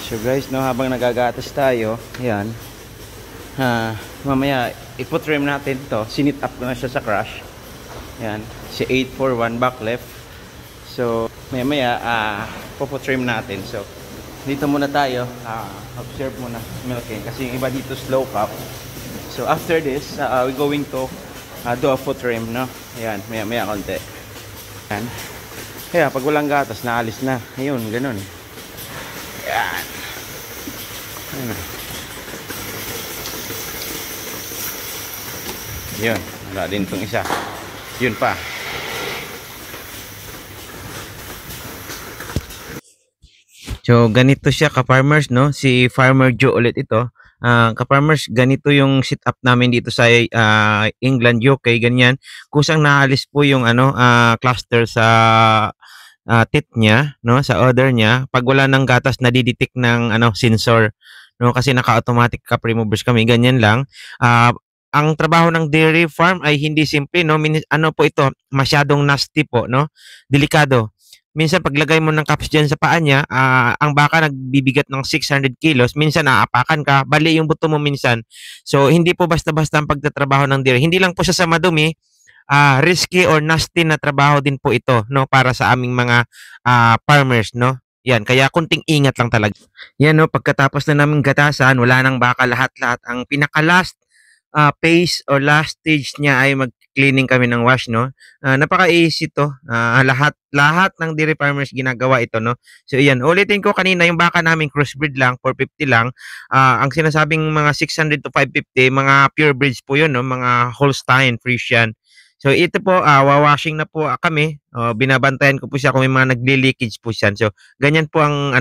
So guys, no, habang nagagatas tayo, ayan, mamaya ipotrim natin to. Sinit up ko na siya sa crash. Ayan, si 841 back left. So maya popotrim natin. So dito muna tayo, observe muna milking kasi yung iba dito slow cup. So after this, we're going to do a foot trim, no? Ayan, maya konti. Ayan. Kaya pag walang gatas, naalis na. Ayun, ganun. Ayan. Ayan. Yun, wala din itong isa. Yun pa. So, ganito siya ka-farmers, no? Si Farmer Joe ulit ito. Ka-farmers, ganito yung sit-up namin dito sa England, UK, ganyan. Kusang naalis po yung cluster sa teeth niya, no? Sa udder niya. Pag wala ng gatas, nadidetect ng sensor. No? Kasi naka-automatic cup removers kami, ganyan lang. Ang trabaho ng dairy farm ay hindi simple, no? Ano po ito, masyadong nasty po, no? Delikado. Minsan paglagay mo ng cups diyan sa paa niya, ang baka nagbibigat ng 600 kilos, minsan naapakan ka, bali yung buto mo minsan. So hindi po basta-basta ang pagtatrabaho ng dairy. Hindi lang po siya sa madumi, risky or nasty na trabaho din po ito, no, para sa aming mga farmers, no. Yan, kaya kunting ingat lang talaga. Yan, no, pagkatapos na namin gatasan, wala nang baka lahat-lahat. Ang pinaka-last phase or last stage niya ay mag-cleaning kami ng wash, no. Napaka-easy to. Lahat ng dairy farmers ginagawa ito, no. So iyan, ulitin ko kanina yung baka namin crossbreed lang, 450 lang. Ang sinasabing mga 600 to 550, mga pure breeds po 'yun, no, mga Holstein, Friesian. So ito po, wawashing na po kami. Binabantayan ko po siya kung may mga nagle-leakage po siya. So ganyan po ang